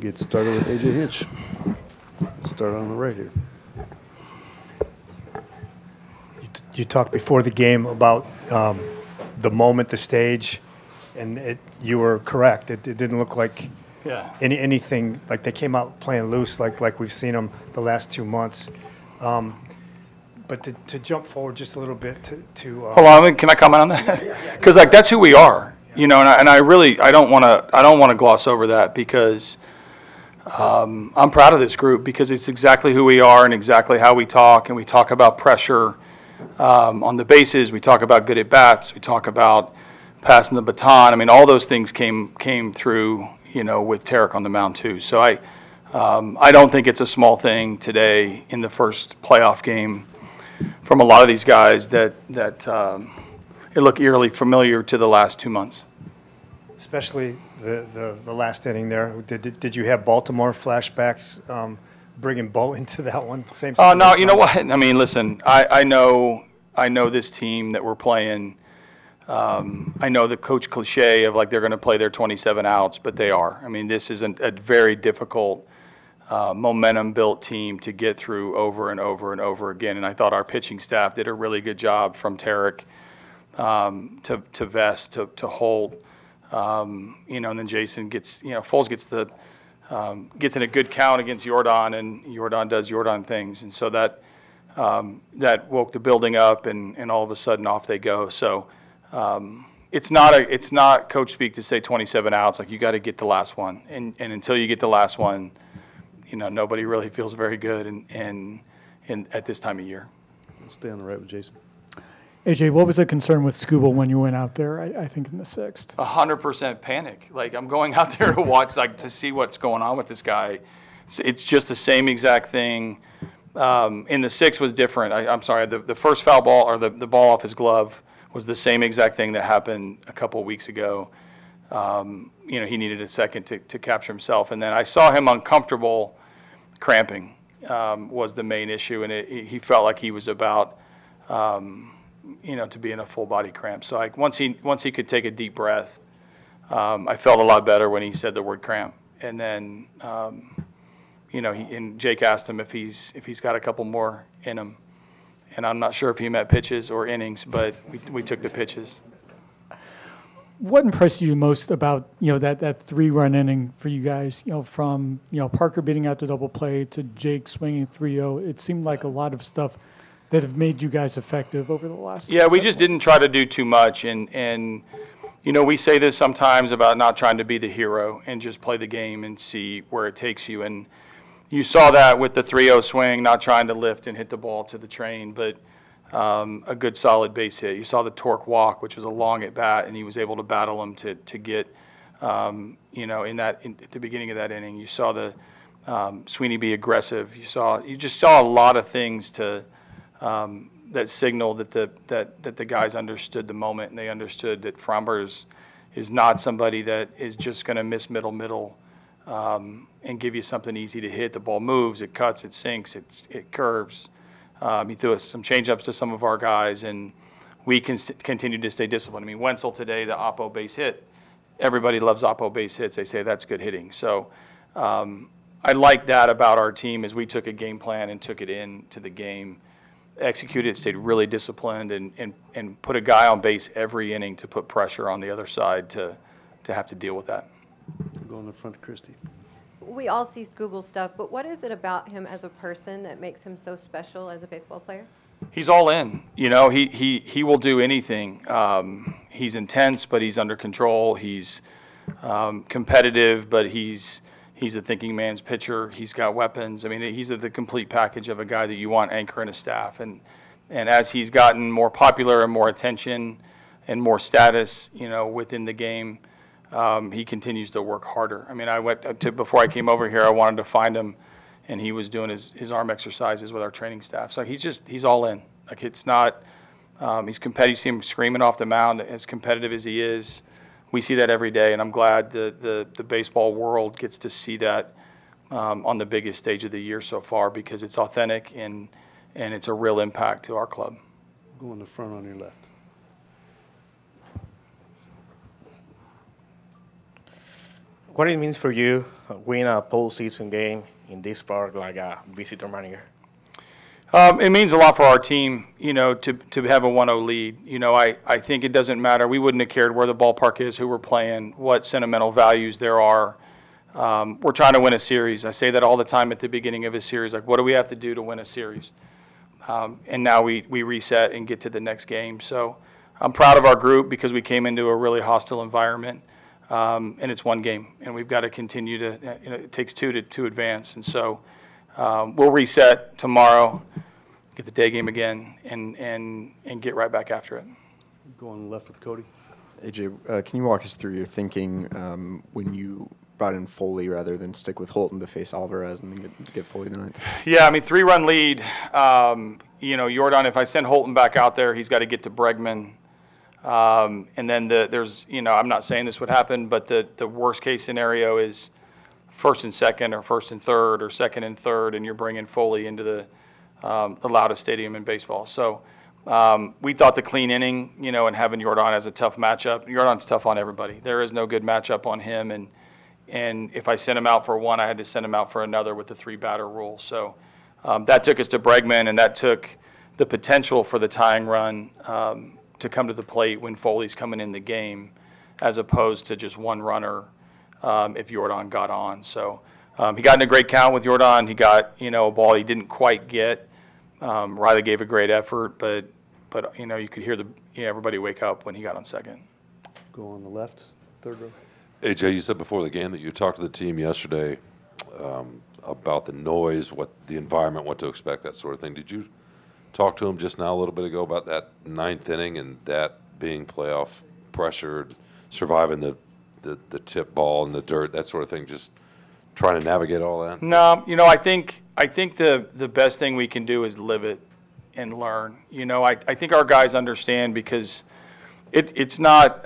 get started with A.J. Hinch. Start on the right here. You talked before the game about the moment, the stage, and you were correct. It didn't look like anything, like they came out playing loose like we've seen them the last 2 months. But to jump forward just a little bit to hold on, can I comment on that? Because like that's who we are, you know. And I don't want to gloss over that because I'm proud of this group because it's exactly who we are and exactly how we talk, and we talk about pressure on the bases. We talk about good at bats. We talk about passing the baton. I mean, all those things came through, you know, with Tarik on the mound too. So I don't think it's a small thing today in the first playoff game from a lot of these guys that it look eerily familiar to the last 2 months. Especially the last inning there. Did you have Baltimore flashbacks? Bringing Bo into that one, same. Oh no, you know what? I mean, listen, I know this team that we're playing. I know the coach cliche of like they're going to play their 27 outs, but they are. I mean, this is a very difficult momentum-built team to get through over and over and over again. And I thought our pitching staff did a really good job from Tarik to Vest to Holt, you know, and then Jason gets, you know, Foles gets in a good count against Jordan, and Jordan does Jordan things, and so that woke the building up, and all of a sudden off they go. So it's not coach speak to say 27 outs. Like you got to get the last one, and until you get the last one, you know, nobody really feels very good, and at this time of year. I'll stay on the right with Jason. AJ, what was the concern with Skubal when you went out there, I think in the sixth? 100% panic. Like I'm going out there to watch, like to see what's going on with this guy. It's just the same exact thing. In the sixth was different. I'm sorry, the first foul ball or the ball off his glove was the same exact thing that happened a couple of weeks ago. You know, he needed a second to capture himself. And then I saw him uncomfortable cramping was the main issue. And he felt like he was about, you know, to be in a full body cramp. So like once he could take a deep breath, I felt a lot better when he said the word cramp. And then, you know, and Jake asked him if he's got a couple more in him. And I'm not sure if he meant pitches or innings, but we took the pitches. What impressed you most about, you know, that 3-run inning for you guys, you know, from, you know, Parker beating out the double play to Jake swinging 3-0? It seemed like a lot of stuff that have made you guys effective over the last. Yeah, we just didn't try to do too much, and you know, we say this sometimes about not trying to be the hero and just play the game and see where it takes you. And you saw that with the 3-0 swing, not trying to lift and hit the ball to the train, but a good solid base hit. You saw the torque walk, which was a long at bat, and he was able to battle him to get, you know, at the beginning of that inning. You saw the Sweeney be aggressive. You just saw a lot of things that signaled that the guys understood the moment, and they understood that Fromber is not somebody that is just going to miss middle. And give you something easy to hit. The ball moves, it cuts, it sinks, it curves. He threw us some changeups to some of our guys, and we continue to stay disciplined. I mean, Wenzel today, the Oppo base hit. Everybody loves Oppo base hits. They say that's good hitting. So I like that about our team is we took a game plan and took it into the game, executed, stayed really disciplined, and put a guy on base every inning to put pressure on the other side to have to deal with that. Go in the front to Christy. We all see Skubal stuff, but what is it about him as a person that makes him so special as a baseball player? He's all in. You know, he will do anything. He's intense, but he's under control. He's competitive, but he's a thinking man's pitcher. He's got weapons. I mean, he's the complete package of a guy that you want anchoring a staff. And as he's gotten more popular and more attention and more status, you know, within the game, he continues to work harder. I mean, before I came over here, I wanted to find him, and he was doing his arm exercises with our training staff. So he's all in. Like it's not, he's competitive. You see him screaming off the mound, as competitive as he is. We see that every day, and I'm glad the baseball world gets to see that on the biggest stage of the year so far because it's authentic and it's a real impact to our club. Go in the front on your left. what it means for you win a postseason game in this park like a visitor manager? It means a lot for our team, to have a 1-0 lead. I think it doesn't matter. We wouldn't have cared where the ballpark is, who we're playing, what sentimental values there are. We're trying to win a series. I say that all the time at the beginning of a series, like, what do we have to do to win a series? And now we reset and get to the next game. So I'm proud of our group because we came into a really hostile environment, and it's one game, and we've got to continue to. It takes two to advance, and so we'll reset tomorrow, get the day game again, and get right back after it. Go on the left with Cody. AJ, can you walk us through your thinking when you brought in Foley rather than stick with Holton to face Alvarez and then get Foley the ninth? Yeah, I mean, 3-run lead. Jordan, if I send Holton back out there, he's got to get to Bregman. And then there's, I'm not saying this would happen, but the worst case scenario is first and second or first and third or second and third, and you're bringing Foley into the loudest stadium in baseball. So we thought the clean inning, and having Jordan as a tough matchup. Jordan's tough on everybody. There is no good matchup on him, and if I sent him out for one, I had to send him out for another with the 3-batter rule. So that took us to Bregman, and that took the potential for the tying run to come to the plate when Foley's coming in the game, as opposed to just one runner if Jordan got on. So he got in a great count with Jordan. He got a ball he didn't quite get. Riley gave a great effort, but you could hear everybody wake up when he got on second. Go on the left, third row. AJ, you said before the game that you talked to the team yesterday about the noise, what the environment, what to expect, that sort of thing. Did you talk to him just now a little bit ago about that ninth inning and that being playoff pressured, surviving the tip ball and the dirt, that sort of thing, just trying to navigate all that? No, I think the best thing we can do is live it and learn. I think our guys understand because it's not,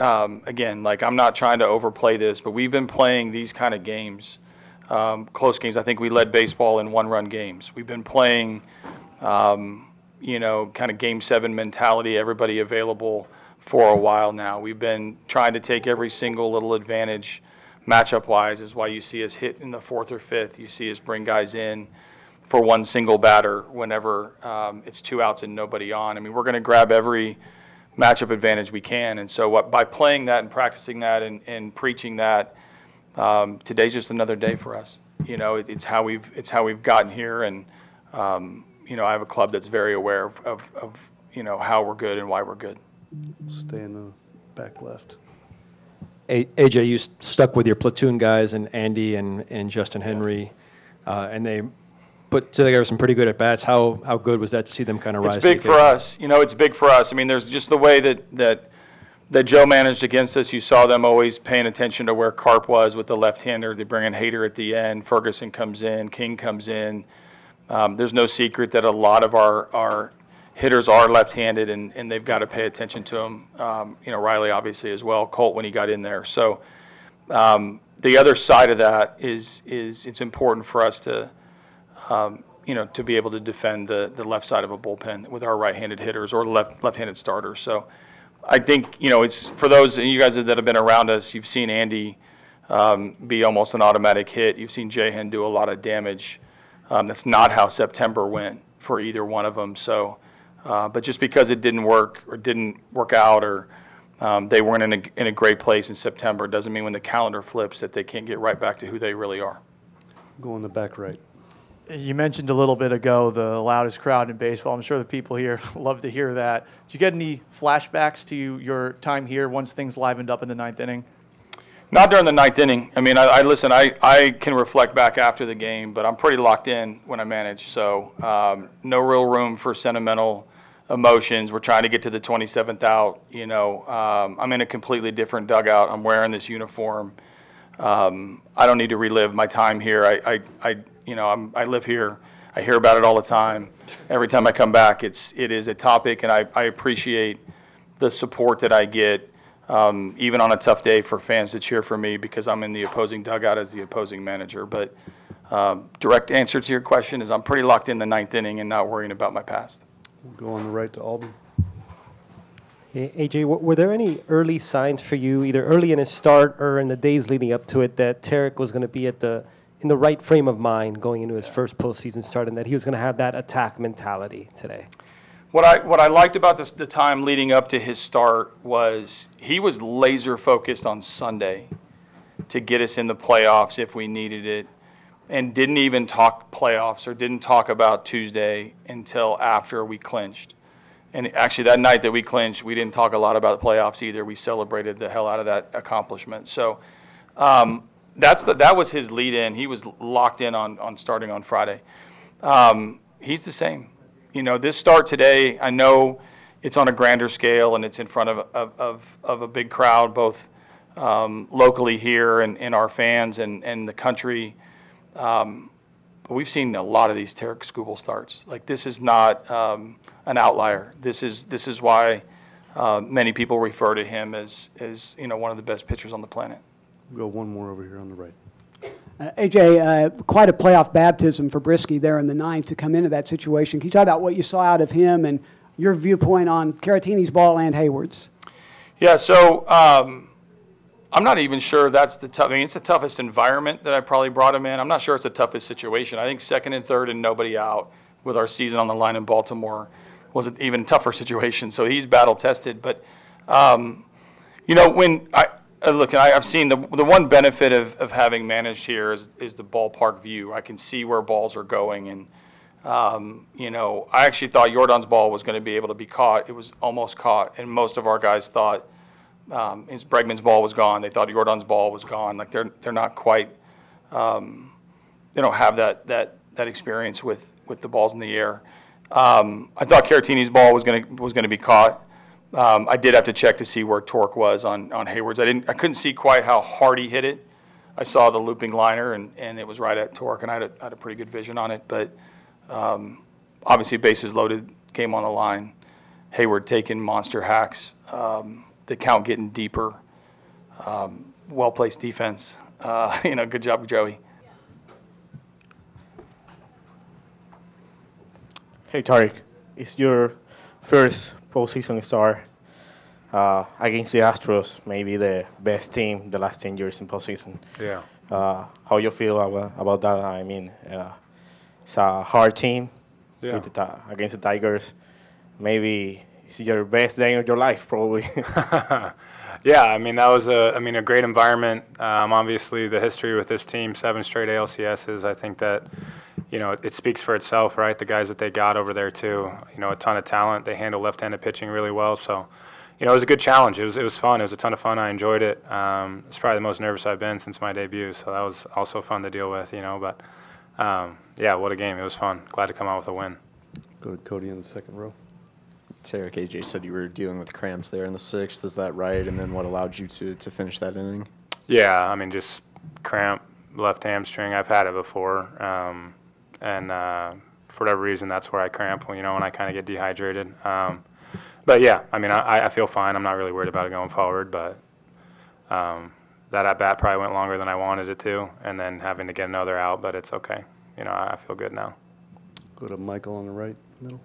again, like I'm not trying to overplay this, but we've been playing these kind of games, close games. I think we led baseball in 1-run games. We've been playing, kind of Game 7 mentality, everybody available for a while now. We've been trying to take every single little advantage matchup-wise, is why you see us hit in the 4th or 5th. You see us bring guys in for one single batter whenever it's 2 outs and nobody on. I mean, we're going to grab every matchup advantage we can. And so by playing that and practicing that and preaching that, today's just another day for us. It's how we've gotten here, and I have a club that's very aware of how we're good and why we're good. Stay in the back left. AJ, you stuck with your platoon guys and Andy and Justin Henry, and they put together some pretty good at-bats. How good was that to see them kind of rise? It's big for us. It's big for us. I mean, there's just the way that Joe managed against us. You saw them always paying attention to where Karp was with the left-hander. They bring in Hader at the end. Ferguson comes in. King comes in. There's no secret that a lot of our hitters are left-handed, and they've got to pay attention to them. Riley obviously as well. Colt when he got in there. So the other side of that is it's important for us to to be able to defend the left side of a bullpen with our right-handed hitters or left-handed starters. So I think it's for those of you guys that have been around us. You've seen Andy be almost an automatic hit. You've seen Jahan do a lot of damage. That's not how September went for either one of them. So. But just because it didn't work or didn't work out or they weren't in a great place in September doesn't mean when the calendar flips that they can't get right back to who they really are. Go in the back right. You mentioned a little bit ago the loudest crowd in baseball. I'm sure the people here love to hear that. Did you get any flashbacks to your time here once things livened up in the 9th inning? Not during the 9th inning. I mean, I can reflect back after the game, but I'm pretty locked in when I manage. So no real room for sentimental emotions. We're trying to get to the 27th out. I'm in a completely different dugout. I'm wearing this uniform. I don't need to relive my time here. I live here. I hear about it all the time. Every time I come back, it is a topic, and I appreciate the support that I get, even on a tough day, for fans to cheer for me because I'm in the opposing dugout as the opposing manager. But direct answer to your question is I'm pretty locked in the 9th inning and not worrying about my past. We'll go on the right to Alden. Hey, AJ, were there any early signs for you, either early in his start or in the days leading up to it, that Tarik was going to be in the right frame of mind going into his first postseason start, and that he was going to have that attack mentality today? What I liked about the time leading up to his start was he was laser focused on Sunday to get us in the playoffs if we needed it, and didn't even talk playoffs or didn't talk about Tuesday until after we clinched. And actually, that night that we clinched, we didn't talk a lot about the playoffs either. We celebrated the hell out of that accomplishment. So that was his lead-in. He was locked in on starting on Friday. He's the same. You know, this start today, I know it's on a grander scale and it's in front of a big crowd, both locally here and our fans and the country. But we've seen a lot of these Tarik Skubal starts. Like, this is not an outlier. This is why many people refer to him as one of the best pitchers on the planet. We'll go one more over here on the right. AJ, quite a playoff baptism for Brisky there in the ninth to come into that situation. Can you talk about what you saw out of him and your viewpoint on Caratini's ball and Hayward's? Yeah, so I'm not even sure that's the tough. I mean, it's the toughest environment that I probably brought him in. I'm not sure it's the toughest situation. I think second and third and nobody out with our season on the line in Baltimore was an even tougher situation. So he's battle tested. But when I've seen the one benefit of having managed here is the ballpark view. I can see where balls are going, and I actually thought Jordan's ball was going to be able to be caught. It was almost caught, and most of our guys thought Bregman's ball was gone. They thought Jordan's ball was gone. Like, they're not quite. They don't have that experience with the balls in the air. I thought Caratini's ball was going to be caught. I did have to check to see where torque was on Hayward's. I couldn't see quite how hard he hit it. I saw the looping liner and it was right at torque, and I had a pretty good vision on it. But obviously, bases loaded, game on the line. Hayward taking monster hacks. The count getting deeper. Well-placed defense. Good job, Joey. Hey, Tarik, it's your first postseason start against the Astros, maybe the best team the last 10 years in postseason. Yeah. How you feel about that? I mean, it's a hard team against the Tigers. Maybe it's your best day of your life, probably. Yeah, I mean, that was a great environment. Obviously, the history with this team, 7 straight ALCSs, I think that, it speaks for itself, right? The guys that they got over there, too, a ton of talent. They handle left-handed pitching really well. So, it was a good challenge. It was fun. It was a ton of fun. I enjoyed it. It's probably the most nervous I've been since my debut, so that was also fun to deal with, But, yeah, what a game. It was fun. Glad to come out with a win. Go to Cody in the second row. Tarik, AJ said you were dealing with cramps there in the sixth. Is that right? And then what allowed you to finish that inning? Yeah, I mean, just cramp, left hamstring. I've had it before. And for whatever reason, that's where I cramp, when I kind of get dehydrated. But, yeah, I mean, I feel fine. I'm not really worried about it going forward. But that at-bat probably went longer than I wanted it to, and then having to get another out. But it's okay. I feel good now. Go to Michael on the right, middle.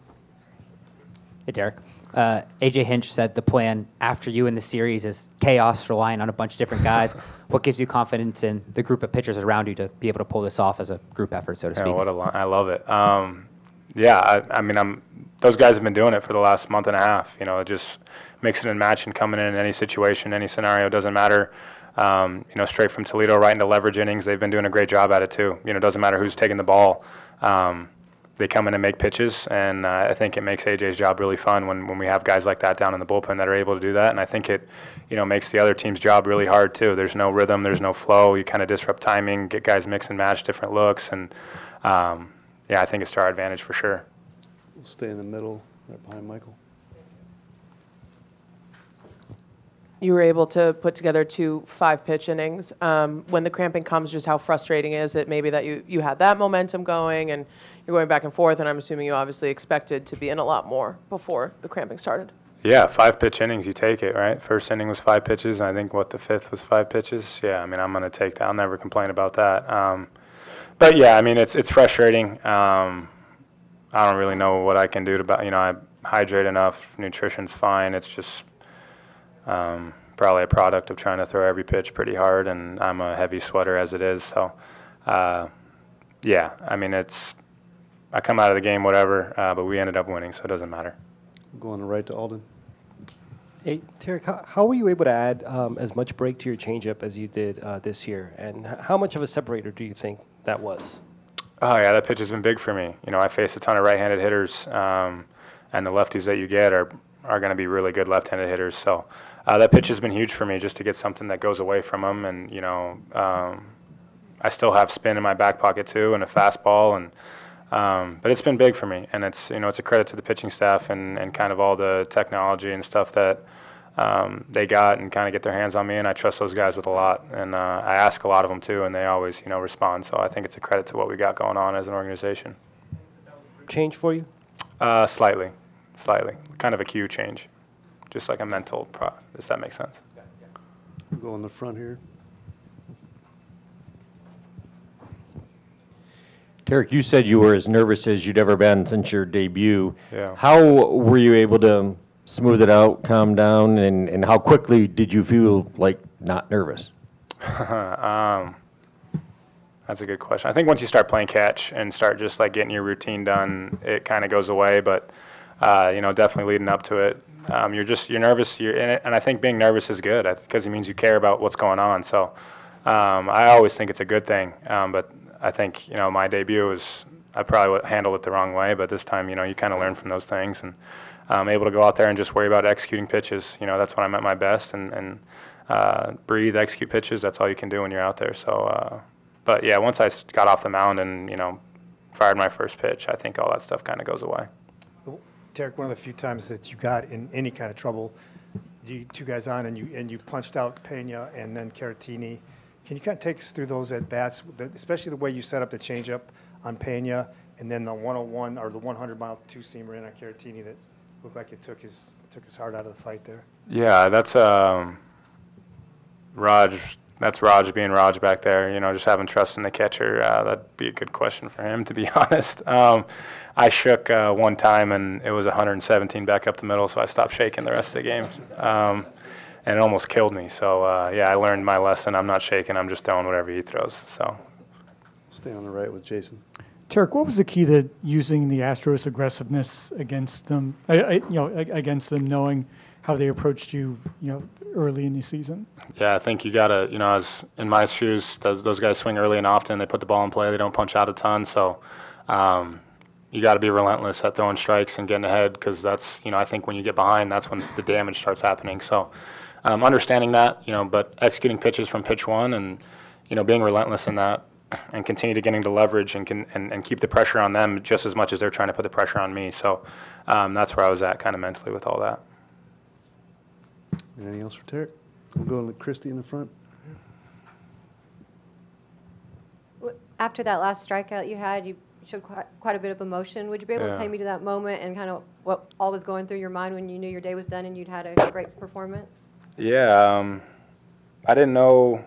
Hey, Tarik. AJ Hinch said the plan after you in the series is chaos, relying on a bunch of different guys. What gives you confidence in the group of pitchers around you to be able to pull this off as a group effort, so to speak? Yeah, I love it. I mean, those guys have been doing it for the last month and a half. Just mixing and matching, coming in any situation, any scenario, doesn't matter. Straight from Toledo right into leverage innings, they've been doing a great job at it too. It doesn't matter who's taking the ball. They come in and make pitches, and I think it makes AJ's job really fun when we have guys like that down in the bullpen that are able to do that. And I think it, makes the other team's job really hard too. There's no rhythm, there's no flow. You kind of disrupt timing, get guys mix and match different looks, and I think it's to our advantage for sure. We'll stay in the middle, right behind Michael. You were able to put together 2 5-pitch innings. When the cramping comes, just how frustrating is it maybe that you had that momentum going and you're going back and forth, and I'm assuming you obviously expected to be in a lot more before the cramping started? Yeah, 5-pitch innings, you take it, right? First inning was 5 pitches, and I think, the 5th was 5 pitches? Yeah, I mean, I'm going to take that. I'll never complain about that. But, yeah, I mean, it's frustrating. I don't really know what I can do I hydrate enough. Nutrition's fine. It's just Probably a product of trying to throw every pitch pretty hard, and I'm a heavy sweater as it is. So, yeah, I mean, I come out of the game whatever, but we ended up winning, so it doesn't matter. Go on the right to Alden. Hey, Tarik, how were you able to add as much break to your changeup as you did this year? And how much of a separator do you think that was? Oh, yeah, that pitch has been big for me. You know, I face a ton of right-handed hitters, and the lefties that you get are going to be really good left-handed hitters. So that pitch has been huge for me just to get something that goes away from them. And, you know, I still have spin in my back pocket too and a fastball. But it's been big for me. And it's, you know, it's a credit to the pitching staff and kind of all the technology and stuff that they got and kind of get their hands on me. And I trust those guys with a lot. And I ask a lot of them too, and they always, you know, respond. So I think it's a credit to what we got going on as an organization. Change for you? Slightly. Kind of a cue change. Just like a mental does that make sense? Go on the front here. Tarik, you said you were as nervous as you'd ever been since your debut. Yeah. How were you able to smooth it out, calm down, and how quickly did you feel like not nervous? That's a good question. I think once you start playing catch and start just like getting your routine done, it kind of goes away. But you know, definitely leading up to it, you're nervous. You're in it, and I think being nervous is good because it means you care about what's going on. So I always think it's a good thing. But I think, you know, my debut I probably handled it the wrong way. But this time, you know, you kind of learn from those things, and I'm able to go out there and just worry about executing pitches. You know, that's when I'm at my best, and breathe, execute pitches. That's all you can do when you're out there. So, but yeah, once I got off the mound and, you know, fired my first pitch, I think all that stuff kind of goes away. Tarik, one of the few times that you got in any kind of trouble, you two guys on and you punched out Pena and then Caratini. Can you kind of take us through those at bats, especially the way you set up the changeup on Pena and then the 101 or the 100-mile two-seamer in on Caratini that looked like it took his heart out of the fight there? Yeah, that's Raj. That's Raj being Raj back there. You know, just having trust in the catcher. That'd be a good question for him, to be honest. I shook one time, and it was 117 back up the middle, so I stopped shaking the rest of the game. And it almost killed me. So, yeah, I learned my lesson. I'm not shaking. I'm just throwing whatever he throws. So, Stay on the right with Jason. Tarik, what was the key to using the Astros' aggressiveness against them? Against them, knowing how they approached you, early in the season? Yeah, I think you gotta, as in my shoes, those guys swing early and often. They put the ball in play. They don't punch out a ton. So, you got to be relentless at throwing strikes and getting ahead because that's, I think when you get behind, that's when the damage starts happening. So, understanding that, but executing pitches from pitch one and, being relentless in that. And continue to getting to leverage and keep the pressure on them just as much as they're trying to put the pressure on me. So that's where I was at kind of mentally with all that. Anything else for Tarik? We'll go to Christy in the front. After that last strikeout you had, you showed quite a bit of emotion. Would you be able to take me to that moment and kind of what all was going through your mind when you knew your day was done and you'd had a great performance? Yeah, I didn't know.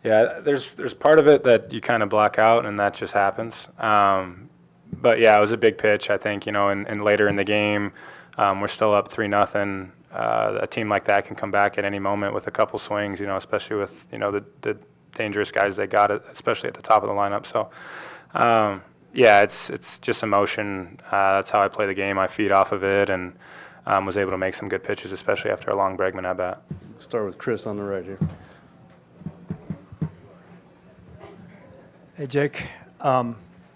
Yeah, there's part of it that you kind of black out, and that just happens. But yeah, it was a big pitch. I think and later in the game, we're still up 3-0. A team like that can come back at any moment with a couple swings. Especially with the dangerous guys they got, especially at the top of the lineup. So yeah, it's just emotion. That's how I play the game. I feed off of it, and was able to make some good pitches, especially after a long Bregman at bat. Start with Chris on the right here. Hey, Jake. I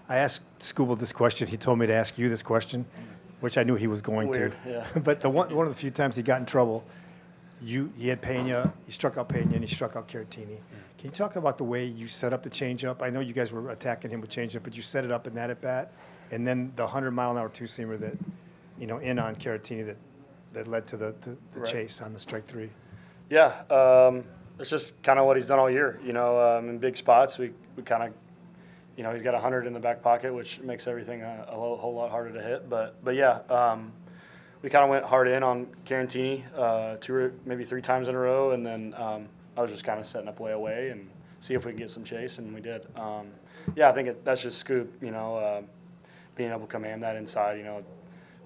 asked Skubal this question. He told me to ask you this question, which I knew he was going to. Yeah. But one of the few times he got in trouble, he had Pena, he struck out Pena, and he struck out Caratini. Can you talk about the way you set up the changeup? I know you guys were attacking him with changeup, but you set it up in that at bat, and then the 100-mile-an-hour two-seamer that, in on Caratini that led to the Right. chase on the strike three. Yeah, it's just kind of what he's done all year. In big spots, we kind of. He's got 100 in the back pocket, which makes everything a whole lot harder to hit. But yeah, we kind of went hard in on Caratini 2 or maybe 3 times in a row, and then I was just kind of setting up way away and see if we could get some chase, and we did. Yeah, I think that's just Scoop. Being able to command that inside.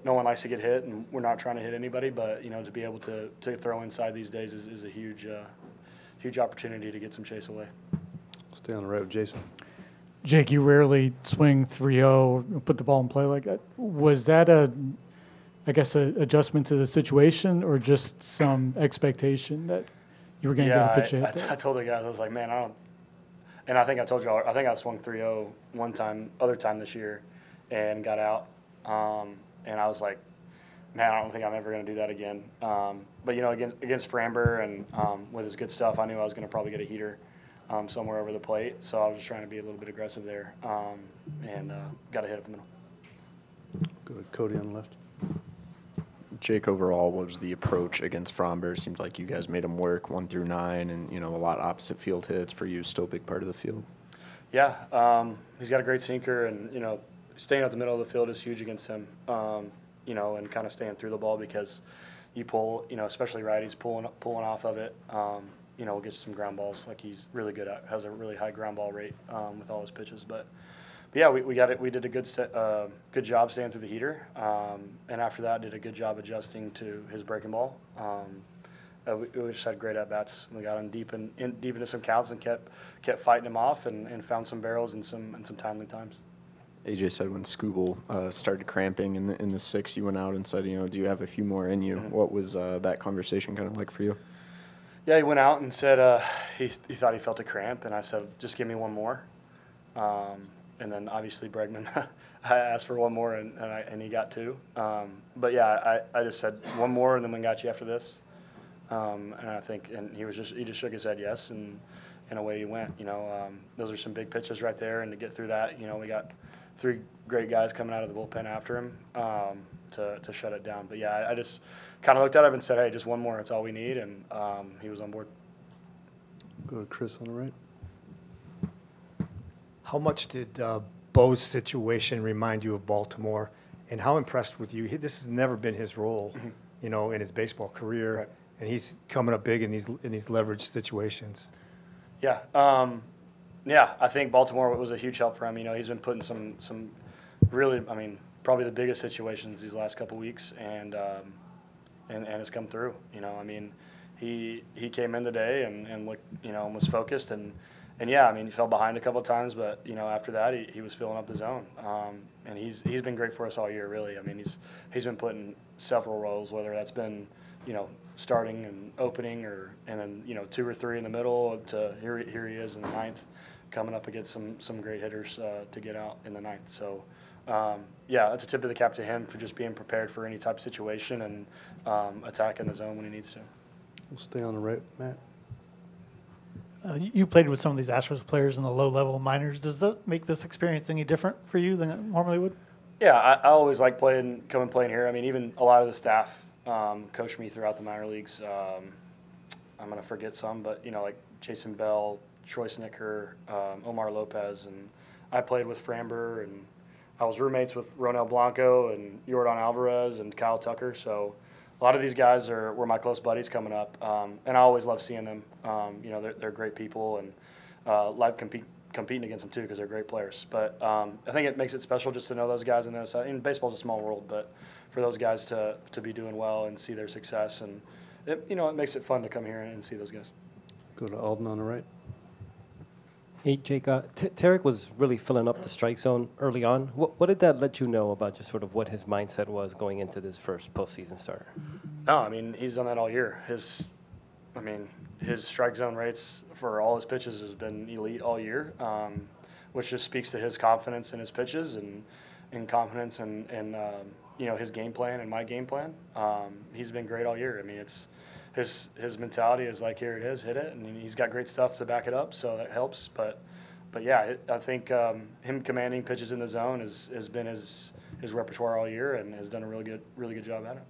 no one likes to get hit, and we're not trying to hit anybody. But to be able to throw inside these days is a huge opportunity to get some chase away. Stay on the right with Jason. Jake, you rarely swing 3-0, put the ball in play like that. Was that an adjustment to the situation, or just some expectation that you were going to get a pitch hit? I told the guys, I was like, man, I don't. And I think I told you, I think I swung 3-0 other time this year, and got out. And I was like, man, I don't think I'm ever going to do that again. But against Framber and with his good stuff, I knew I was going to probably get a heater somewhere over the plate. So I was just trying to be a little bit aggressive there, and got a hit up the middle. Go to Cody on the left. Jake, overall, what was the approach against Framber? Seemed like you guys made him work 1 through 9, and a lot of opposite field hits for you. Still a big part of the field. Yeah, he's got a great sinker, and staying out the middle of the field is huge against him. And kind of staying through the ball, because you pull, especially righties pulling off of it. We'll get some ground balls like he's really good at. Has a really high ground ball rate with all his pitches, but yeah, we got it. We did a good job staying through the heater, and after that, did a good job adjusting to his breaking ball. We just had great at bats. We got him deep into some counts and kept fighting him off, and found some barrels and some timely times. AJ said when Skubal started cramping in the 6th, you went out and said, do you have a few more in you? Mm-hmm. What was that conversation kind of like for you? Yeah, he went out and said he thought he felt a cramp, and I said, just give me one more. And then obviously Bregman, I asked for one more, and he got 2. But yeah, I just said one more, and then we got you after this. And I think, and he just shook his head yes, and away he went. Those are some big pitches right there, and to get through that, we got 3 great guys coming out of the bullpen after him to shut it down. But yeah, I just kind of looked at him and said, hey, just one more, that's all we need, and he was on board. Go to Chris on the right. How much did Bo's situation remind you of Baltimore, and how impressed with you? This has never been his role, in his baseball career, right. And he's coming up big in these leveraged situations. Yeah, I think Baltimore was a huge help for him. He's been put in some really, probably the biggest situations these last couple weeks, and it's come through. He came in today and looked, and was focused, and yeah, he fell behind a couple of times, but after that he was filling up the zone, and he's been great for us all year, really. He's been put in several roles, whether that's been starting and opening, and then 2 or 3 in the middle to here he is in the 9th, coming up against some great hitters to get out in the 9th. So that's a tip of the cap to him for just being prepared for any type of situation and attacking the zone when he needs to. We'll stay on the right, Matt. You played with some of these Astros players in the low-level minors. Does that make this experience any different for you than it normally would? Yeah, I always like playing here. Even a lot of the staff coached me throughout the minor leagues. I'm going to forget some, but, like Jason Bell, Troy Snicker, Omar Lopez, and I played with Framber, and I was roommates with Ronel Blanco and Yordan Alvarez and Kyle Tucker, so a lot of these guys were my close buddies coming up, and I always love seeing them. They're great people, and like competing against them too, because they're great players. But I think it makes it special just to know those guys. And baseball's a small world, but for those guys to be doing well and see their success, and it makes it fun to come here and see those guys. Go to Alden on the right. Hey, Jake, Tarik was really filling up the strike zone early on. What did that let you know about just sort of what his mindset was going into this first postseason start? No, he's done that all year. His strike zone rates for all his pitches has been elite all year, which just speaks to his confidence in his pitches and confidence in his game plan and my game plan. He's been great all year. It's his mentality is like, here it is, hit it, and he's got great stuff to back it up, so that helps. But yeah, I think him commanding pitches in the zone has been his repertoire all year, and has done a really good job at it.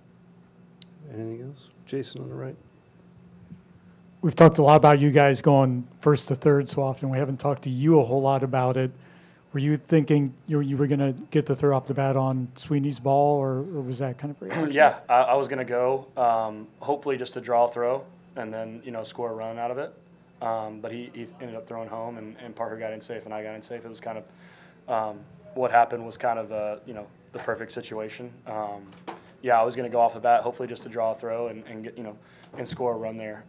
Anything else? Jason on the right. We've talked a lot about you guys going first to third so often. We haven't talked to you a whole lot about it. Were you thinking you were going to get the third off the bat on Sweeney's ball, or was that kind of reaction? Yeah, I was going to go, hopefully just a draw throw, and then, score a run out of it. But he ended up throwing home, and Parker got in safe, and I got in safe. It was kind of what happened was kind of, the perfect situation. Yeah, I was going to go off the bat, hopefully just to draw a throw and get, and score a run there.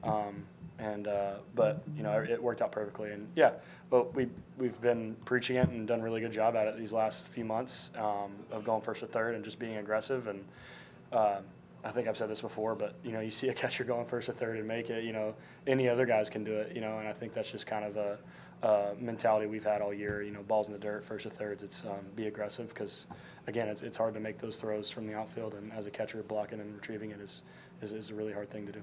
But it worked out perfectly. And yeah, but we've been preaching it and done a really good job at it these last few months of going first or third and just being aggressive. And I think I've said this before, but you see a catcher going first or third and make it. Any other guys can do it. And I think that's just kind of a mentality we've had all year. Balls in the dirt, first or thirds. It's be aggressive because again, it's hard to make those throws from the outfield, and as a catcher, blocking and retrieving it is a really hard thing to do.